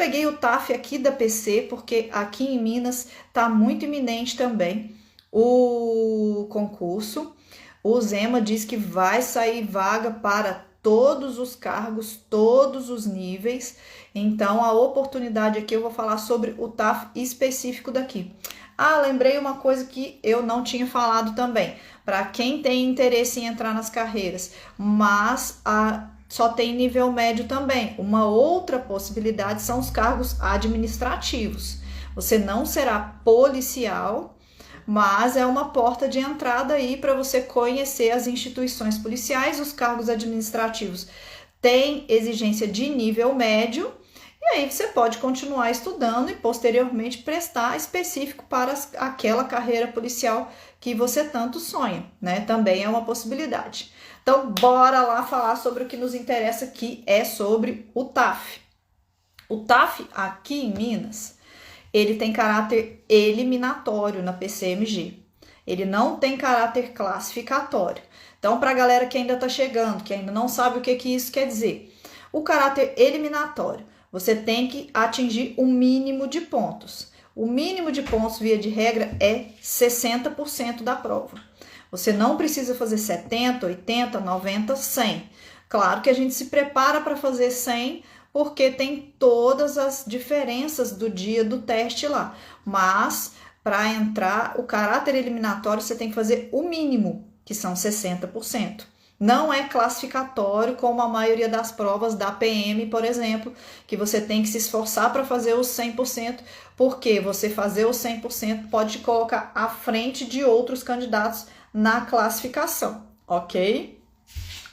peguei o TAF aqui da PC, porque aqui em Minas está muito iminente também o concurso. O Zema diz que vai sair vaga para todos os cargos, todos os níveis. Então, a oportunidade aqui eu vou falar sobre o TAF específico daqui. Ah, lembrei uma coisa que eu não tinha falado também. Para quem tem interesse em entrar nas carreiras, mas só tem nível médio também. Uma outra possibilidade são os cargos administrativos. Você não será policial, mas é uma porta de entrada aí para você conhecer as instituições policiais. Os cargos administrativos têm exigência de nível médio, e aí você pode continuar estudando e posteriormente prestar específico para aquela carreira policial que você tanto sonha, né? Também é uma possibilidade. Então, bora lá falar sobre o que nos interessa, que é sobre o TAF. O TAF aqui em Minas, ele tem caráter eliminatório na PCMG. Ele não tem caráter classificatório. Então, para a galera que ainda está chegando, que ainda não sabe o que isso quer dizer, o caráter eliminatório, você tem que atingir o mínimo de pontos. O mínimo de pontos, via de regra, é 60% da prova. Você não precisa fazer 70, 80, 90, 100. Claro que a gente se prepara para fazer 100, porque tem todas as diferenças do dia do teste lá. Mas, para entrar, o caráter eliminatório, você tem que fazer o mínimo, que são 60%. Não é classificatório como a maioria das provas da PM, por exemplo, que você tem que se esforçar para fazer os 100%, porque você fazer os 100% pode te colocar à frente de outros candidatos na classificação, ok?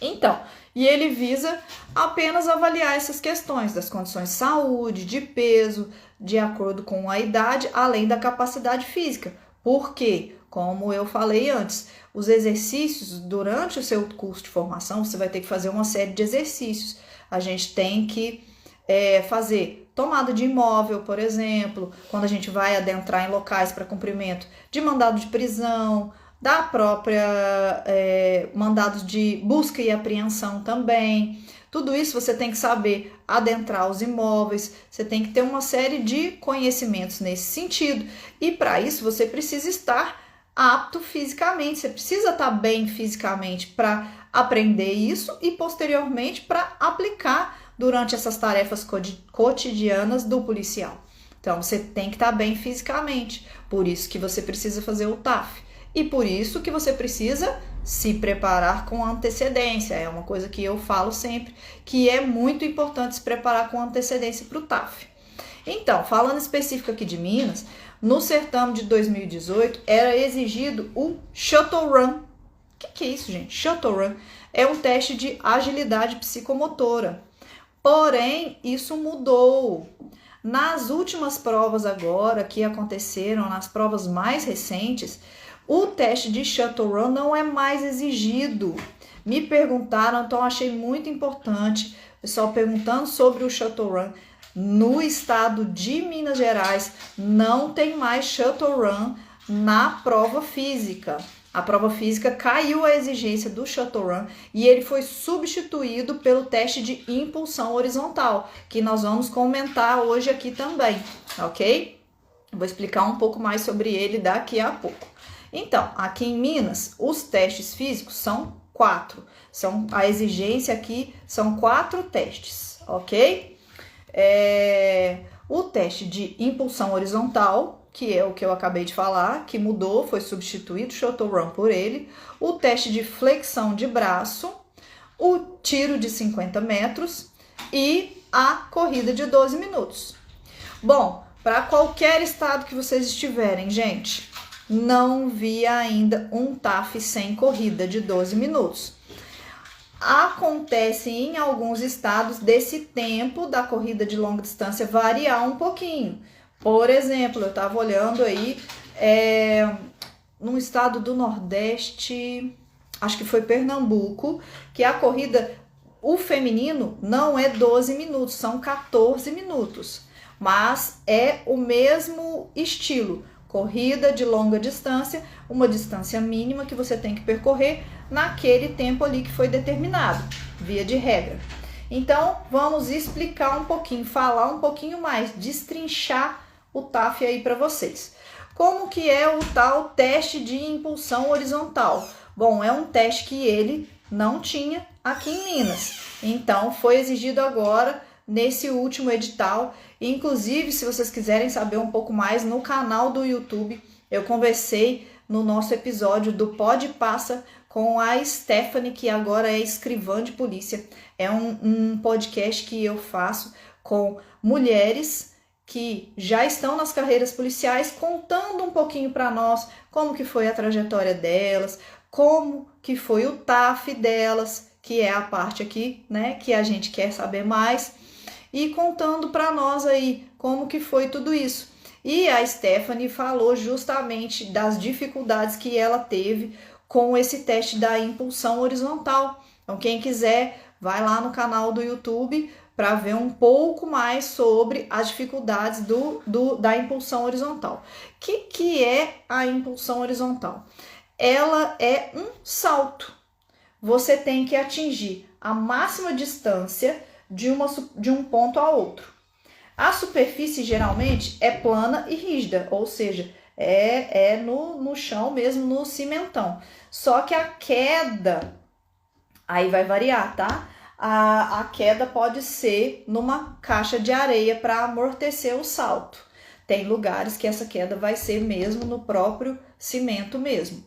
Então, e ele visa apenas avaliar essas questões das condições de saúde, de peso, de acordo com a idade, além da capacidade física. Por quê? Como eu falei antes, os exercícios, durante o seu curso de formação, você vai ter que fazer uma série de exercícios. A gente tem que fazer tomada de imóvel, por exemplo, quando a gente vai adentrar em locais para cumprimento de mandado de prisão, da própria mandados de busca e apreensão também. Tudo isso você tem que saber adentrar os imóveis, você tem que ter uma série de conhecimentos nesse sentido. E para isso você precisa estar apto fisicamente, você precisa estar bem fisicamente para aprender isso e posteriormente para aplicar durante essas tarefas cotidianas do policial. Então você tem que estar bem fisicamente, por isso que você precisa fazer o TAF e por isso que você precisa se preparar com antecedência. É uma coisa que eu falo sempre, que é muito importante se preparar com antecedência para o TAF. Então, falando específico aqui de Minas, no certame de 2018 era exigido o Shuttle Run. O que é isso, gente? Shuttle Run é um teste de agilidade psicomotora. Porém, isso mudou. Nas últimas provas agora, que aconteceram, nas provas mais recentes, o teste de Shuttle Run não é mais exigido. Me perguntaram, então achei muito importante, o pessoal perguntando sobre o Shuttle Run. No estado de Minas Gerais, não tem mais Shuttle Run na prova física. A prova física caiu a exigência do Shuttle Run e ele foi substituído pelo teste de impulsão horizontal, que nós vamos comentar hoje aqui também, ok? Vou explicar um pouco mais sobre ele daqui a pouco. Então, aqui em Minas, os testes físicos são 4. A exigência aqui são 4 testes, ok? O teste de impulsão horizontal, que é o que eu acabei de falar, que mudou, foi substituído o Shuttle Run por ele. O teste de flexão de braço, o tiro de 50 metros e a corrida de 12 minutos. Bom, para qualquer estado que vocês estiverem, gente, não vi ainda um TAF sem corrida de 12 minutos. Acontece em alguns estados desse tempo da corrida de longa distância variar um pouquinho. Por exemplo, eu estava olhando aí num estado do Nordeste, acho que foi Pernambuco, que a corrida, o feminino, não é 12 minutos, são 14 minutos. Mas é o mesmo estilo. Corrida de longa distância, uma distância mínima que você tem que percorrer naquele tempo ali que foi determinado, via de regra. Então, vamos explicar um pouquinho, falar um pouquinho mais, destrinchar o TAF aí para vocês. Como que é o tal teste de impulsão horizontal? Bom, é um teste que ele não tinha aqui em Minas. Então, foi exigido agora nesse último edital. Inclusive, se vocês quiserem saber um pouco mais, no canal do YouTube, eu conversei no nosso episódio do Pode Passa com a Stephanie, que agora é escrivã de polícia. É um podcast que eu faço com mulheres que já estão nas carreiras policiais, contando um pouquinho para nós como que foi a trajetória delas, como que foi o TAF delas, que é a parte aqui, né, que a gente quer saber mais, e contando para nós aí como que foi tudo isso. E a Stephanie falou justamente das dificuldades que ela teve com esse teste da impulsão horizontal. Então, quem quiser, vai lá no canal do YouTube para ver um pouco mais sobre as dificuldades da impulsão horizontal. O que é a impulsão horizontal? Ela é um salto. Você tem que atingir a máxima distância de um ponto a outro. A superfície geralmente é plana e rígida, ou seja, é no chão mesmo, no cimentão. Só que a queda, aí vai variar, tá? A queda pode ser numa caixa de areia para amortecer o salto. Tem lugares que essa queda vai ser mesmo no próprio cimento mesmo.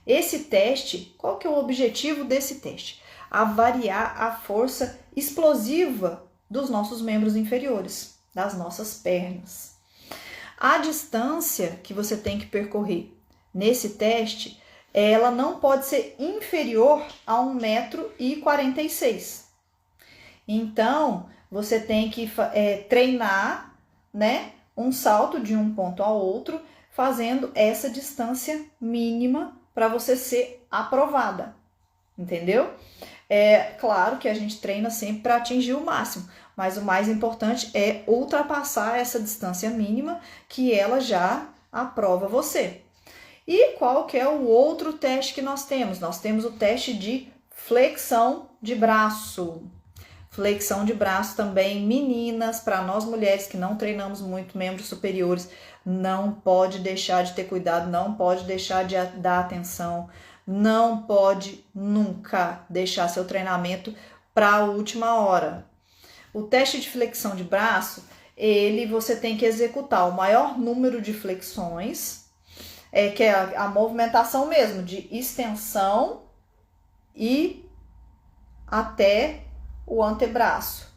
Esse teste, qual que é o objetivo desse teste? Avaliar a força explosiva dos nossos membros inferiores, das nossas pernas. A distância que você tem que percorrer nesse teste, ela não pode ser inferior a 1,46 m. Então, você tem que treinar, né, um salto de um ponto ao outro, fazendo essa distância mínima para você ser aprovada, entendeu? É claro que a gente treina sempre para atingir o máximo, mas o mais importante é ultrapassar essa distância mínima que ela já aprova você. E qual que é o outro teste que nós temos? Nós temos o teste de flexão de braço. Flexão de braço também, meninas, para nós mulheres que não treinamos muito membros superiores, não pode deixar de ter cuidado, não pode deixar de dar atenção, não pode nunca deixar seu treinamento para a última hora. O teste de flexão de braço, você tem que executar o maior número de flexões, que é a movimentação mesmo, de extensão e até o antebraço,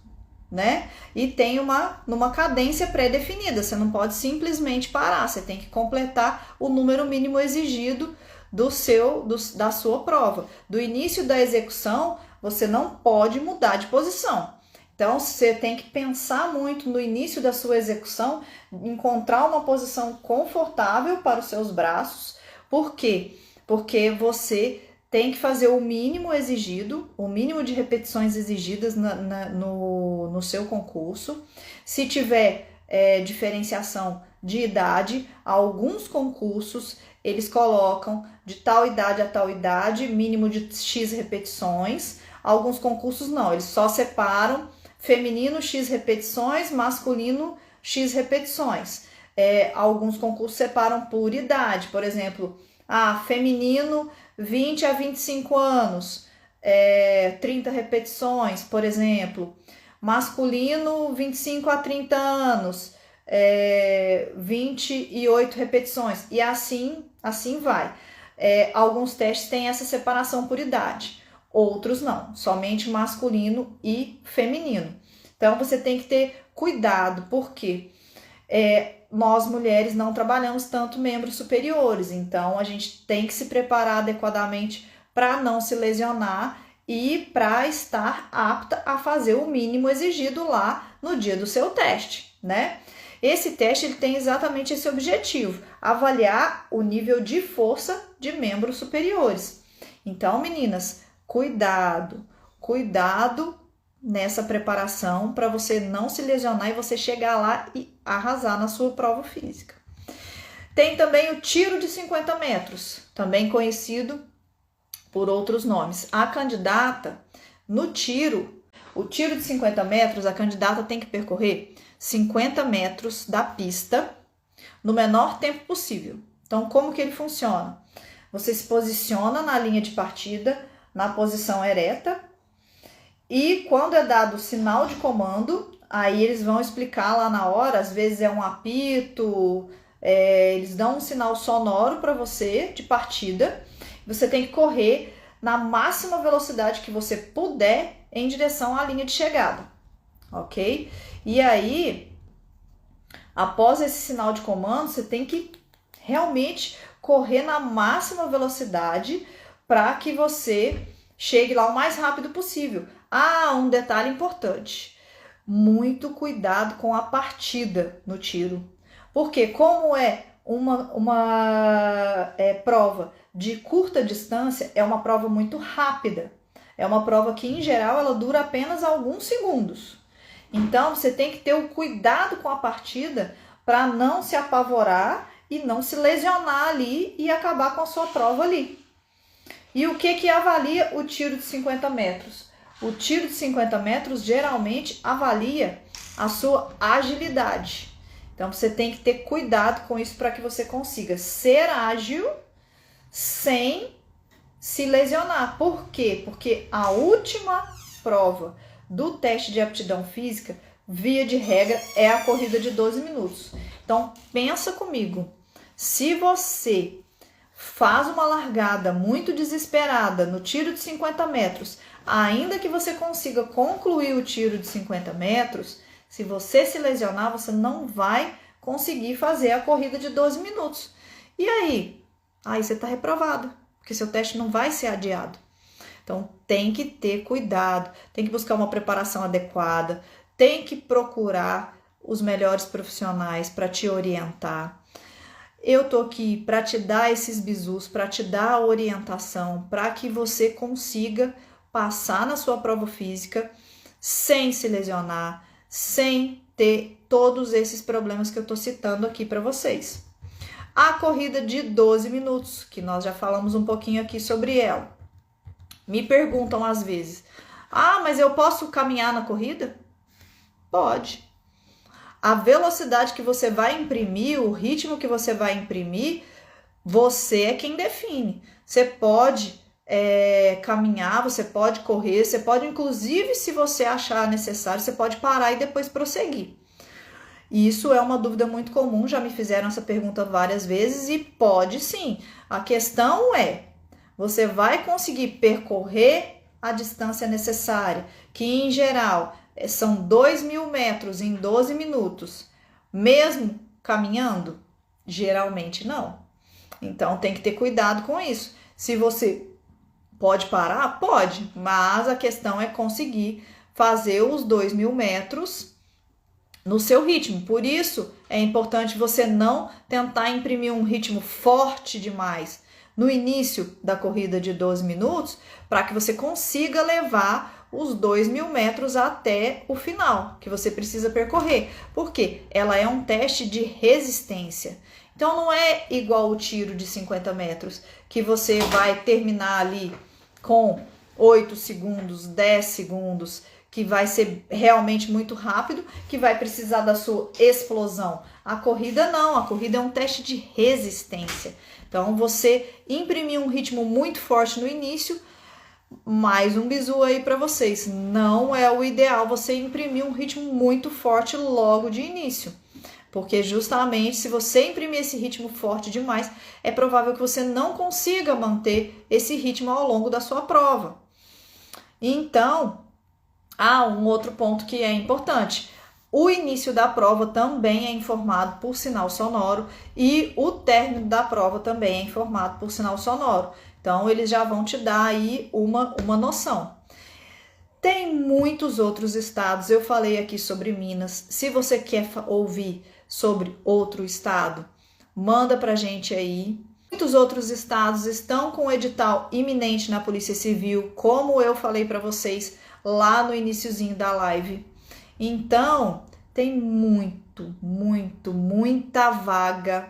né? E tem numa cadência pré-definida, você não pode simplesmente parar, você tem que completar o número mínimo exigido da sua prova. Do início da execução, você não pode mudar de posição. Então, você tem que pensar muito no início da sua execução, encontrar uma posição confortável para os seus braços. Por quê? Porque você tem que fazer o mínimo exigido, o mínimo de repetições exigidas no seu concurso. Se tiver diferenciação de idade, alguns concursos eles colocam de tal idade a tal idade, mínimo de X repetições. Alguns concursos não, eles só separam feminino X repetições, masculino X repetições. Alguns concursos separam por idade, por exemplo, feminino 20 a 25 anos, 30 repetições, por exemplo. Masculino 25 a 30 anos, 28 repetições. E assim vai. Alguns testes têm essa separação por idade, outros não, somente masculino e feminino. Então, você tem que ter cuidado, porque nós mulheres não trabalhamos tanto membros superiores, então a gente tem que se preparar adequadamente para não se lesionar e para estar apta a fazer o mínimo exigido lá no dia do seu teste, né? Esse teste ele tem exatamente esse objetivo, avaliar o nível de força de membros superiores. Então, meninas, cuidado nessa preparação para você não se lesionar e você chegar lá e arrasar na sua prova física. Tem também o tiro de 50 metros, também conhecido por outros nomes. A candidata, no tiro, O tiro de 50 metros, a candidata tem que percorrer 50 metros da pista no menor tempo possível. Então, como que ele funciona? Você se posiciona na linha de partida, na posição ereta, e quando é dado o sinal de comando, aí eles vão explicar lá na hora, às vezes é um apito, eles dão um sinal sonoro para você de partida, você tem que correr na máxima velocidade que você puder em direção à linha de chegada, ok? E aí, após esse sinal de comando, você tem que realmente correr na máxima velocidade para que você chegue lá o mais rápido possível. Ah, um detalhe importante, muito cuidado com a partida no tiro, porque como é uma prova de curta distância, é uma prova muito rápida, é uma prova que em geral ela dura apenas alguns segundos, então você tem que ter o cuidado com a partida para não se apavorar e não se lesionar ali e acabar com a sua prova ali. E o que avalia o tiro de 50 metros? O tiro de 50 metros geralmente avalia a sua agilidade. Então, você tem que ter cuidado com isso para que você consiga ser ágil sem se lesionar. Por quê? Porque a última prova do teste de aptidão física, via de regra, é a corrida de 12 minutos. Então, pensa comigo. Se você faz uma largada muito desesperada no tiro de 50 metros, ainda que você consiga concluir o tiro de 50 metros, se você se lesionar, você não vai conseguir fazer a corrida de 12 minutos. E aí? Aí você está reprovado, porque seu teste não vai ser adiado. Então, tem que ter cuidado, tem que buscar uma preparação adequada, tem que procurar os melhores profissionais para te orientar. Eu tô aqui para te dar esses bizus, para te dar a orientação, para que você consiga passar na sua prova física sem se lesionar, sem ter todos esses problemas que eu tô citando aqui para vocês. A corrida de 12 minutos, que nós já falamos um pouquinho aqui sobre ela. Me perguntam às vezes, mas eu posso caminhar na corrida? Pode. A velocidade que você vai imprimir, o ritmo que você vai imprimir, você é quem define. Você pode caminhar, você pode correr, você pode, inclusive, se você achar necessário, você pode parar e depois prosseguir. Isso é uma dúvida muito comum, já me fizeram essa pergunta várias vezes e pode sim. A questão é, você vai conseguir percorrer a distância necessária, que em geral são 2.000 metros em 12 minutos, mesmo caminhando? Geralmente não. Então tem que ter cuidado com isso. Se você pode parar, pode, mas a questão é conseguir fazer os 2.000 metros no seu ritmo. Por isso é importante você não tentar imprimir um ritmo forte demais no início da corrida de 12 minutos, para que você consiga levar os 2.000 metros até o final, que você precisa percorrer. Porque ela é um teste de resistência. Então, não é igual o tiro de 50 metros, que você vai terminar ali com 8 segundos, 10 segundos, que vai ser realmente muito rápido, que vai precisar da sua explosão. A corrida não, a corrida é um teste de resistência. Então, você imprimir um ritmo muito forte no início, mais um bizu aí para vocês. Não é o ideal você imprimir um ritmo muito forte logo de início. Porque justamente se você imprimir esse ritmo forte demais, é provável que você não consiga manter esse ritmo ao longo da sua prova. Então, um outro ponto que é importante. O início da prova também é informado por sinal sonoro e o término da prova também é informado por sinal sonoro. Então, eles já vão te dar aí uma noção. Tem muitos outros estados, eu falei aqui sobre Minas. Se você quer ouvir sobre outro estado, manda pra gente aí. Muitos outros estados estão com o edital iminente na Polícia Civil, como eu falei para vocês lá no iniciozinho da live. Então, tem muita vaga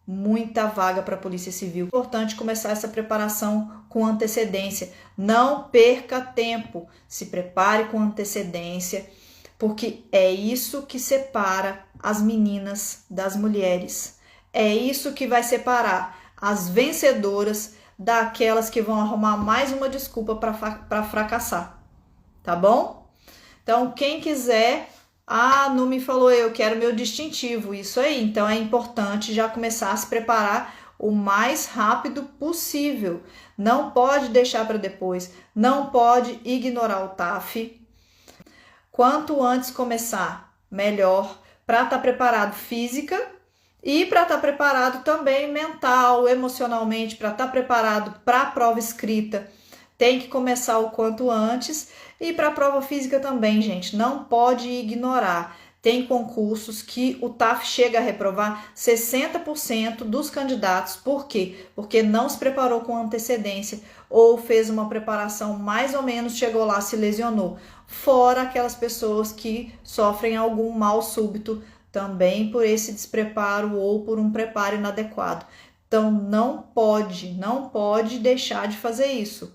muita vaga para a Polícia Civil. É importante começar essa preparação com antecedência. Não perca tempo, se prepare com antecedência, porque é isso que separa as meninas das mulheres. É isso que vai separar as vencedoras daquelas que vão arrumar mais uma desculpa para fracassar, tá bom? Então, quem quiser, não me falou, eu quero meu distintivo, isso aí. Então, é importante já começar a se preparar o mais rápido possível. Não pode deixar para depois, não pode ignorar o TAF. Quanto antes começar, melhor, para estar preparado física e para estar preparado também mental, emocionalmente, para estar preparado para a prova escrita. Tem que começar o quanto antes. E para a prova física também, gente, não pode ignorar. Tem concursos que o TAF chega a reprovar 60% dos candidatos. Por quê? Porque não se preparou com antecedência ou fez uma preparação mais ou menos, chegou lá, se lesionou. Fora aquelas pessoas que sofrem algum mal súbito também por esse despreparo ou por um preparo inadequado. Então, não pode deixar de fazer isso.